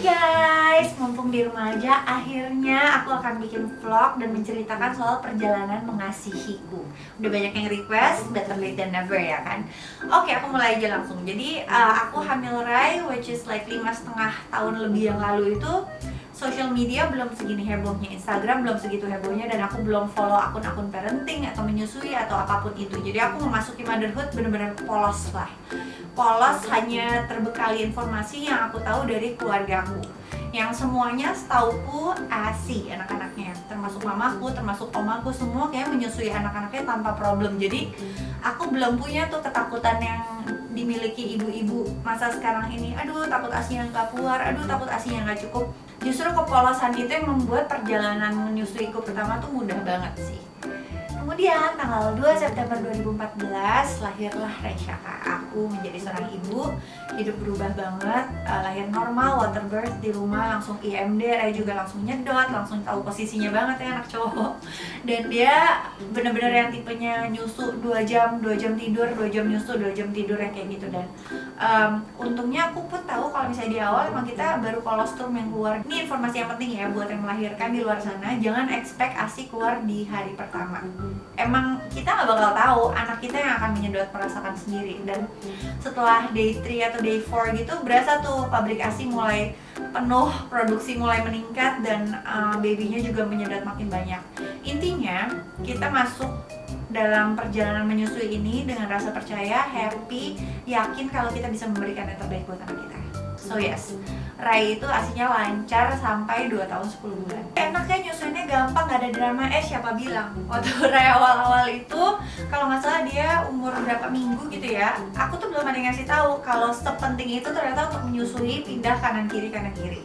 Guys, mumpung di rumah aja, akhirnya aku akan bikin vlog dan menceritakan soal perjalanan mengasihiku. Udah banyak yang request, better late than never ya kan. Oke, aku mulai aja langsung. Jadi aku hamil Rai, which is like 5,5 tahun lebih yang lalu itu. Social media belum segini hebohnya, Instagram belum segitu hebohnya, dan aku belum follow akun-akun parenting atau menyusui atau apapun itu. Jadi aku memasuki motherhood bener-bener polos lah. Polos, hanya terbekali informasi yang aku tahu dari keluargaku, yang semuanya setauku ASI anak-anaknya, termasuk mamaku, termasuk omaku, semua kayak menyusui anak-anaknya tanpa problem. Jadi aku belum punya tuh ketakutan yang dimiliki ibu-ibu masa sekarang ini. Aduh, takut asinya nggak keluar, aduh takut asinya nggak cukup. Justru kepolosan itu yang membuat perjalanan menyusuiku pertama tuh mudah banget sih. Kemudian tanggal 2 September 2014 lahirlah Reisha. Aku menjadi seorang ibu, hidup berubah banget, lahir normal, water birth di rumah, langsung IMD, Rai juga langsung nyedot, langsung tahu posisinya banget ya anak cowok. Dan dia bener-bener yang tipenya nyusu 2 jam tidur, 2 jam nyusu, 2 jam tidur yang kayak gitu. Dan untungnya aku pun tahu kalau misalnya di awal emang kita baru kolostrum yang keluar. Ini informasi yang penting ya buat yang melahirkan di luar sana, jangan expect ASI keluar di hari pertama. Emang kita nggak bakal tahu, anak kita yang akan menyedot merasakan sendiri. Dan setelah day 3 atau day 4 gitu berasa tuh pabrik ASI mulai penuh, produksi mulai meningkat, dan babynya juga menyedot makin banyak. Intinya kita masuk dalam perjalanan menyusui ini dengan rasa percaya, happy, yakin kalau kita bisa memberikan yang terbaik buat anak kita. So yes, Rai itu asinya lancar sampai 2 tahun 10 bulan. Enaknya nyusuinnya gampang, gak ada drama. Siapa bilang? Waktu Rai awal-awal itu, kalau nggak salah dia umur berapa minggu gitu ya, aku tuh belum ada yang ngasih tahu kalau sepenting itu ternyata untuk menyusui pindah kanan kiri.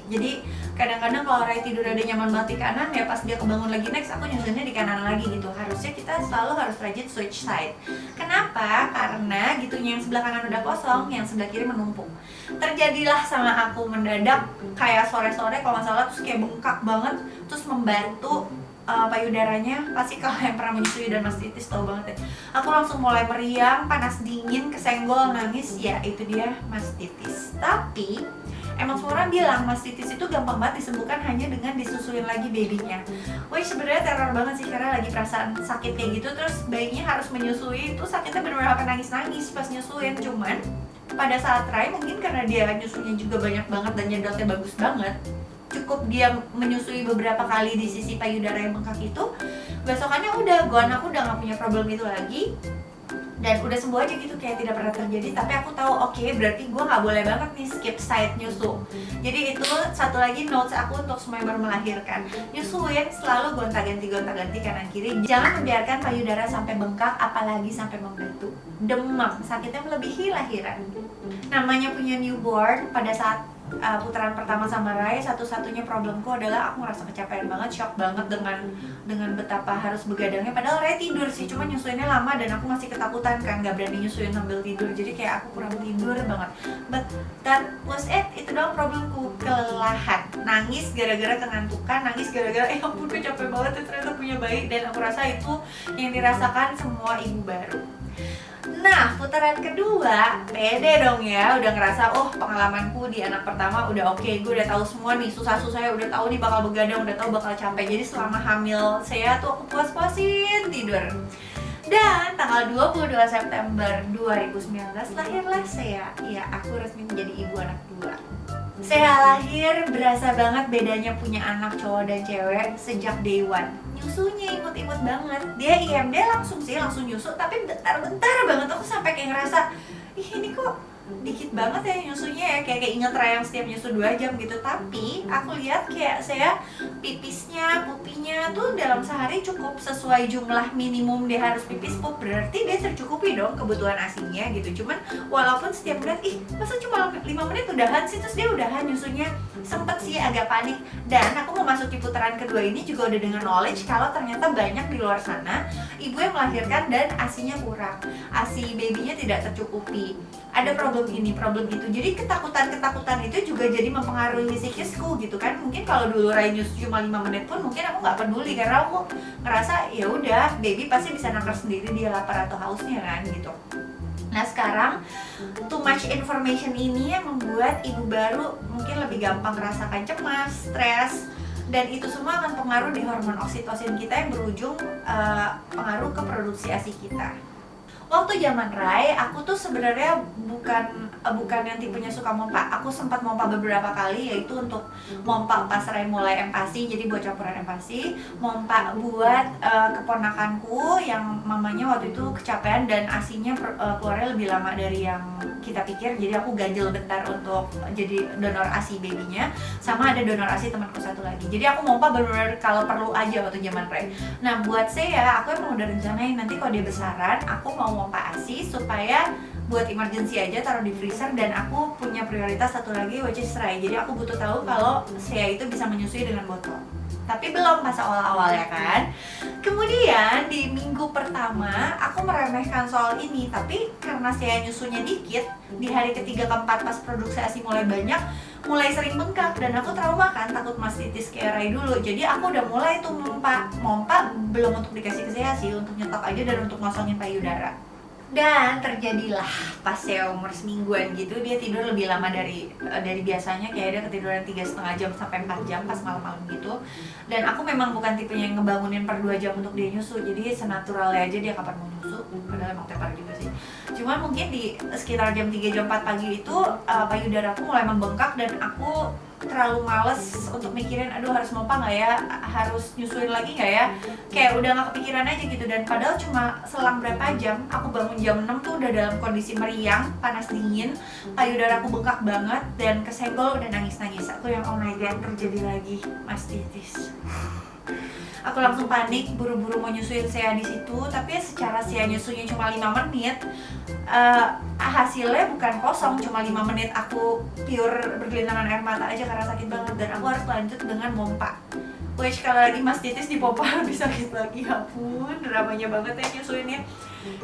Jadi kadang-kadang kalau Rai tidur ada nyaman banget di kanan, ya pas dia kebangun lagi next aku nyusuinnya di kanan lagi gitu. Harusnya kita selalu harus rajin switch side. Kenapa? Karena gitunya yang sebelah kanan udah kosong, yang sebelah kiri menumpuk. Terjadilah sama aku mendadak kayak sore-sore kalau nggak salah, terus kayak bengkak banget, terus membantu payudaranya. Pasti kalau yang pernah menyusui dan mastitis tahu banget ya. Aku langsung mulai meriang, panas dingin, kesenggol, nangis. Ya itu dia mastitis. Tapi emang semua orang bilang mastitis itu gampang banget disembuhkan hanya dengan disusuin lagi babynya. Which sebenarnya teror banget sih, karena lagi perasaan sakit kayak gitu, terus bayinya harus menyusui, itu sakitnya bener-bener sampai nangis-nangis pas nyusuin. Cuman pada saat Rai, mungkin karena dia nyusunya juga banyak banget dan nyedotnya bagus banget, cukup dia menyusui beberapa kali di sisi payudara yang bengkak itu, besokannya udah aku udah gak punya problem itu lagi, dan udah sembuh aja gitu, kayak tidak pernah terjadi. Tapi aku tahu oke, berarti gue nggak boleh banget nih skip side nyusu. Jadi itu satu lagi notes aku untuk semua yang baru melahirkan, nyusuin selalu gonta-ganti kanan kiri. Jangan membiarkan payudara sampai bengkak, apalagi sampai membatu, demam, sakitnya melebihi lahiran. Namanya punya newborn, pada saat putaran pertama sama Rai, satu-satunya problemku adalah aku ngerasa kecapean banget, shock banget dengan betapa harus begadangnya. Padahal Rai tidur sih, cuma nyusuinnya lama dan aku masih ketakutan kan, gak berani nyusuin sambil tidur. Jadi kayak aku kurang tidur banget. But that was it, itu doang problemku, kelelahan. Nangis gara-gara kengantukan, nangis gara-gara ampun gue capek banget ternyata punya bayi. Dan aku rasa itu yang dirasakan semua ibu baru. Nah, putaran kedua pede dong ya, udah ngerasa pengalamanku di anak pertama udah oke, gue udah tahu semua nih susah-susahnya, udah tahu nih bakal begadang, udah tahu bakal capek. Jadi selama hamil saya tuh aku puas-puasin tidur. Dan tanggal 22 September 2019 lahirlah saya. Ya, aku resmi menjadi ibu anak dua. Saya lahir berasa banget bedanya punya anak cowok dan cewek sejak day one. Nyusunya imut-imut banget. Dia IMD langsung nyusu, tapi bentar banget aku sampai kayak ngerasa, ih ini kok dikit banget ya nyusunya ya, kayak inget Rai yang setiap nyusu 2 jam gitu. Tapi aku lihat kayak saya pipisnya, pupinya tuh dalam sehari cukup sesuai jumlah minimum dia harus pipis pup, berarti dia tercukupi dong kebutuhan asinya gitu. Cuman walaupun setiap menit, masa cuma 5 menit udahan sih, terus dia udahan nyusunya, sempet sih agak panik. Dan aku memasuki putaran kedua ini juga udah dengan knowledge kalau ternyata banyak di luar sana ibu yang melahirkan dan asinya kurang, asi babynya tidak tercukupi, ada problem ini, problem itu. Jadi ketakutan itu juga jadi mempengaruhi psikisku gitu kan. Mungkin kalau dulu Rai nyusu cuma 5 menit pun mungkin aku nggak peduli, karena aku ngerasa ya udah baby pasti bisa nangkar sendiri dia lapar atau hausnya kan gitu. Nah sekarang too much information ini yang membuat ibu baru mungkin lebih gampang merasakan cemas, stres, dan itu semua akan pengaruh di hormon oksitosin kita yang berujung pengaruh ke produksi ASI kita. Waktu zaman Rai, aku tuh sebenarnya bukan yang tipenya suka mompa. Aku sempat mompa beberapa kali, yaitu untuk mompa pas Rai mulai empasi, jadi buat campuran empasi. Mompa buat keponakanku yang mamanya waktu itu kecapean dan asinya keluarnya lebih lama dari yang kita pikir. Jadi aku ganjel bentar untuk jadi donor ASI babynya. Sama ada donor ASI temanku satu lagi. Jadi aku mompa benar-benar kalau perlu aja waktu zaman Rai. Nah buat saya, aku emang udah rencanain nanti kalau dia besaran, aku mau mompa ASI supaya buat emergency aja taruh di freezer, dan aku punya prioritas satu lagi which is Rai. Jadi aku butuh tahu kalau saya itu bisa menyusui dengan botol. Tapi belum pas awal-awal ya kan. Kemudian di minggu pertama aku meremehkan soal ini, tapi karena saya nyusunya dikit, di hari ketiga keempat pas produksi ASI mulai banyak, mulai sering bengkak dan aku trauma kan, takut mastitis kayak Rai dulu. Jadi aku udah mulai tuh mompa belum untuk dikasih ke saya sih, untuk nyetok aja dan untuk ngosongin payudara. Dan terjadilah pas saya umur semingguan gitu, dia tidur lebih lama dari biasanya, kayak dia ketiduran 3,5 jam sampai 4 jam pas malam-malam gitu. Dan aku memang bukan tipenya yang ngebangunin per 2 jam untuk dia nyusu, jadi senaturalnya aja dia kapan mau nyusu, padahal emang tepar juga sih. Cuman mungkin di sekitar jam 3 jam 4 pagi itu payudara aku mulai membengkak dan aku terlalu males untuk mikirin aduh harus mompa nggak ya, harus nyusuin lagi nggak ya, kayak udah nggak kepikiran aja gitu. Dan padahal cuma selang berapa jam, aku bangun jam 6 tuh udah dalam kondisi meriang, panas dingin, payudara aku bengkak banget dan kesenggol, udah nangis-nangis. Aku yang oh my god, terjadi lagi mastitis. Aku langsung panik, buru-buru mau nyusuin saya di situ, tapi secara saya nyusunya cuma 5 menit, hasilnya bukan kosong, cuma 5 menit aku pure bergelintangan air mata aja karena sakit banget, dan aku harus lanjut dengan mompa. Which kalau lagi mastitis di pompa lebih sakit lagi, ampun, dramanya banget ya nyusuinnya.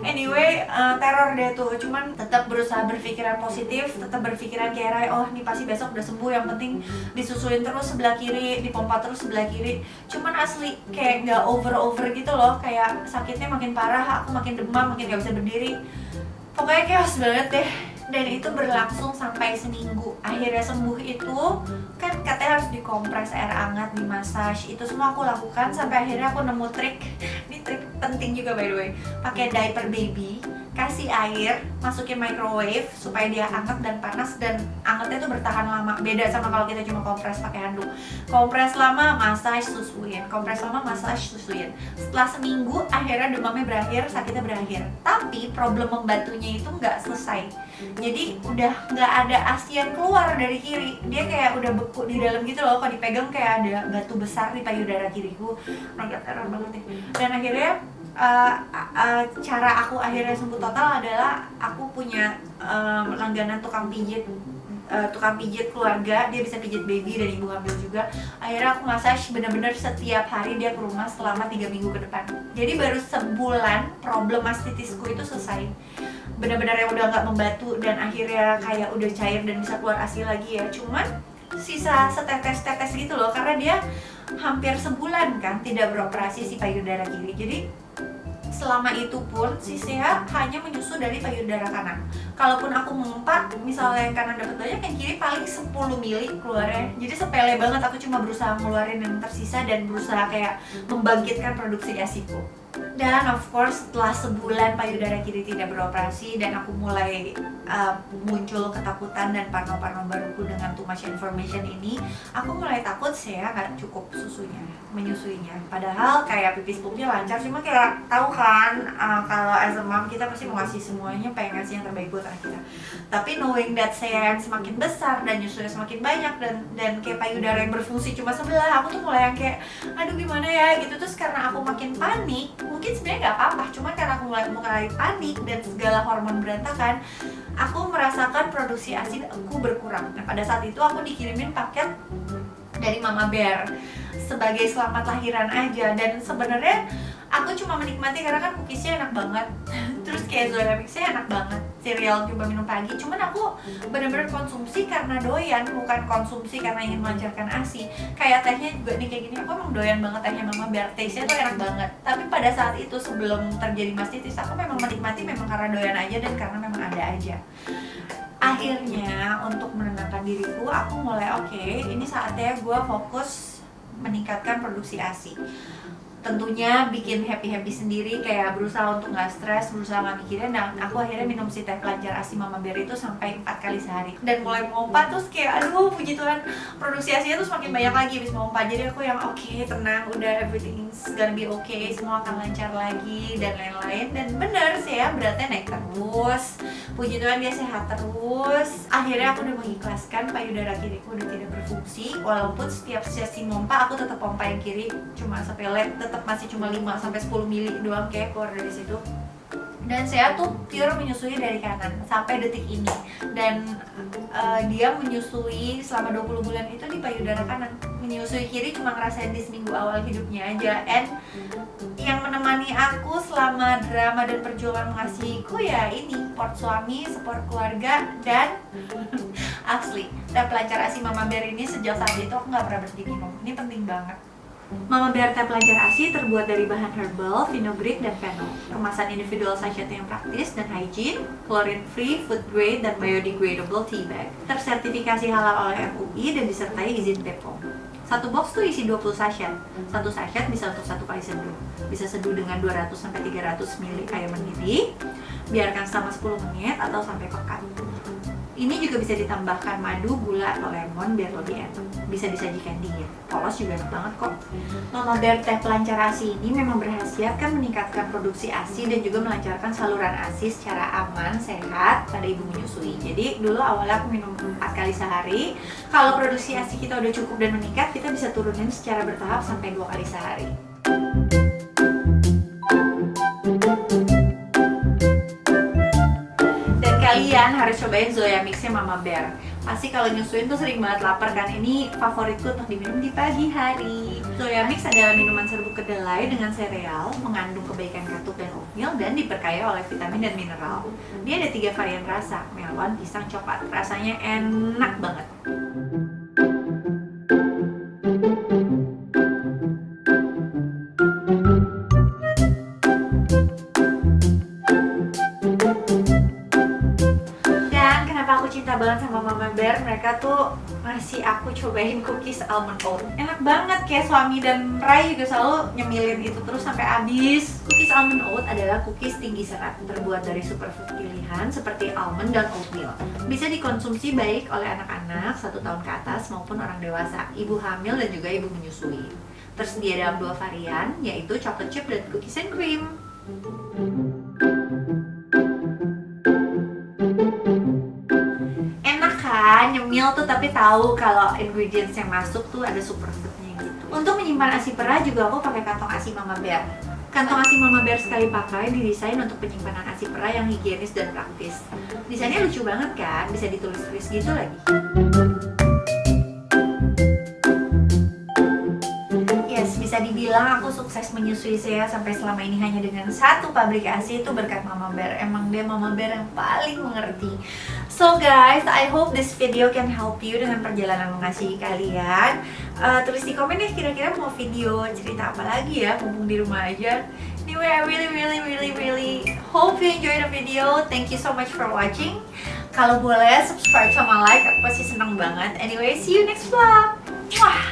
Anyway, teror deh tuh, cuman tetap berusaha berpikiran positif, tetap berpikiran kayak Rai, oh ini pasti besok udah sembuh, yang penting disusuin terus sebelah kiri, dipompa terus sebelah kiri. Cuman asli kayak nggak over gitu loh, kayak sakitnya makin parah, aku makin demam, makin nggak bisa berdiri. Pokoknya chaos banget deh. Dan itu berlangsung sampai seminggu. Akhirnya sembuh itu kan katanya harus dikompres air hangat, dimasaj. Itu semua aku lakukan sampai akhirnya aku nemu trik. Ini trik penting juga by the way. Pakai diaper baby, kasih air, masukin microwave supaya dia hangat dan panas, dan hangatnya tuh bertahan lama. Beda sama kalau kita cuma kompres pakai handuk. Kompres lama, masaj, susuin. Kompres lama, masaj, susuin. Setelah seminggu akhirnya demamnya berakhir, sakitnya berakhir. Tapi problem membantunya itu nggak selesai. Jadi udah nggak ada ASI yang keluar dari kiri, dia kayak udah beku di dalam gitu loh. Kalau dipegang kayak ada batu besar di payudara kiriku. Agak teror banget nih. Dan akhirnya cara aku akhirnya sembuh total adalah aku punya langganan tukang pijit keluarga, dia bisa pijit baby dan ibu hamil juga. Akhirnya aku massage bener-bener setiap hari dia ke rumah selama 3 minggu ke depan. Jadi baru sebulan problem mastitisku itu selesai, bener-bener yang udah nggak membantu, dan akhirnya kayak udah cair dan bisa keluar ASI lagi ya. Cuman sisa setetes-tetes gitu loh, karena dia hampir sebulan kan tidak beroperasi si payudara kiri. Jadi selama itu pun si Sea hanya menyusu dari payudara kanan. Kalaupun aku mengumpat, misalnya yang kanan dapat banyak, yang kiri paling 10 mili keluarnya. Jadi sepele banget, aku cuma berusaha ngeluarin yang tersisa dan berusaha kayak membangkitkan produksi ASIku. Dan of course setelah sebulan payudara kiri tidak beroperasi dan aku mulai muncul ketakutan dan parno-parno baruku dengan too much information ini, aku mulai takut saya nggak cukup menyusuinya. Padahal kayak pipis pupnya lancar, cuma kayak tahu kan kalau as a mom kita pasti mau ngasih semuanya, pengen ngasih yang terbaik buat anak kita. Tapi knowing that saya yang semakin besar dan nyusunya semakin banyak dan kayak payudara yang berfungsi cuma sebelah, aku tuh mulai yang kayak aduh gimana ya gitu. Terus karena aku makin panik, mungkin sebenarnya nggak apa-apa, cuman karena aku mulai panik dan segala hormon berantakan, aku merasakan produksi ASI aku berkurang. Nah pada saat itu aku dikirimin paket dari Mama Bear sebagai selamat lahiran aja, dan sebenarnya aku cuma menikmati karena kan cookiesnya enak banget terus kayak Zoya mixnya enak banget, cereal, coba minum pagi. Cuman aku bener-bener konsumsi karena doyan, bukan konsumsi karena ingin melancarkan ASI. Kayak tehnya juga nih kayak gini, aku emang doyan banget tehnya Mama Bear, taste-nya tuh enak banget. Tapi pada saat itu sebelum terjadi mastitis, aku memang menikmati memang karena doyan aja dan karena memang ada aja. Akhirnya untuk menenangkan diriku, aku mulai oke, ini saatnya gue fokus meningkatkan produksi ASI. Tentunya bikin happy-happy sendiri, kayak berusaha untuk gak stres, berusaha gak mikirin. Dan aku akhirnya minum si teh pelancar ASI Mama Bear itu sampai 4 kali sehari. Dan mulai pompa terus kayak aduh puji Tuhan, produksi ASI-nya tuh semakin banyak lagi habis pompa. Jadi aku yang oke, tenang, udah everything's gonna be okay, semua akan lancar lagi dan lain-lain. Dan bener sih ya, beratnya naik terus, puji Tuhan dia sehat terus. Akhirnya aku udah mengikhlaskan payudara kiriku udah tidak berfungsi. Walaupun setiap sesi pompa aku tetap pompa yang kiri cuma sepele, tetap masih cuma 5-10 mili doang kayak keluar dari situ. Dan saya tuh pure menyusui dari kanan sampai detik ini. Dan dia menyusui selama 20 bulan itu di payudara kanan. Menyusui kiri cuma ngerasain di seminggu awal hidupnya aja. And yang menemani aku selama drama dan perjuangan mengasihiku ya ini, support suami, support keluarga, dan asli teh pelancar ASI Mama Bear ini sejak saat itu aku gak pernah berhenti minum. Ini penting banget. Mama Bear teh pelancar ASI terbuat dari bahan herbal, fenugreek, dan fennel. Kemasan individual sachet yang praktis dan hygiene, chlorine free, food grade, dan biodegradable tea bag. Tersertifikasi halal oleh MUI dan disertai izin BPOM. Satu box tuh isi 20 sachet. Satu sachet bisa untuk 1 kali seduh. Bisa seduh dengan 200-300 ml air mendidih. Biarkan selama 10 menit atau sampai pekat. Ini juga bisa ditambahkan madu, gula, atau lemon biar lebih enak. Bisa disajikan dingin. Polos juga enak banget kok. Mama Bear teh pelancar ASI ini memang berkhasiat kan meningkatkan produksi ASI dan juga melancarkan saluran ASI secara aman, sehat pada ibu menyusui. Jadi dulu awalnya aku minum 4 kali sehari. Kalau produksi ASI kita udah cukup dan meningkat, kita bisa turunin secara bertahap sampai 2 kali sehari. Kalian harus cobain Zoya Mix-nya Mama Bear. Pasti kalau nyusuin tuh sering banget lapar kan. Ini favoritku untuk diminum di pagi hari. Zoya Mix adalah minuman serbuk kedelai dengan sereal, mengandung kebaikan katup dan oatmeal, dan diperkaya oleh vitamin dan mineral. Dia ada 3 varian rasa, melon, pisang, coklat. Rasanya enak banget. Cinta banget sama Mama Bear, mereka tuh ngasih aku cobain cookies almond oat. Enak banget, kayak suami dan Rai juga selalu nyemilin itu terus sampai habis. Cookies almond oat adalah cookies tinggi serat, terbuat dari superfood pilihan seperti almond dan oatmeal. Bisa dikonsumsi baik oleh anak-anak 1 tahun ke atas maupun orang dewasa, ibu hamil dan juga ibu menyusui. Tersedia dalam 2 varian, yaitu chocolate chip dan cookies and cream. Nyemil tuh tapi tahu kalau ingredients yang masuk tuh ada superfoodnya gitu. Untuk menyimpan ASI perah juga aku pakai kantong ASI Mama Bear. Kantong ASI Mama Bear sekali pakai didesain untuk penyimpanan ASI perah yang higienis dan praktis. Desainnya lucu banget kan, bisa ditulis-tulis gitu lagi. Bisa dibilang aku sukses menyusui saya sampai selama ini hanya dengan 1 pabrik ASI, itu berkat Mama Bear. Emang dia Mama Bear yang paling mengerti. So guys, I hope this video can help you dengan perjalanan mengasihi kalian. Tulis di komen deh kira-kira mau video cerita apa lagi ya, mumpung di rumah aja. Anyway, I really hope you enjoy the video. Thank you so much for watching. Kalau boleh subscribe sama like, aku pasti seneng banget. Anyway, see you next vlog. Mwah!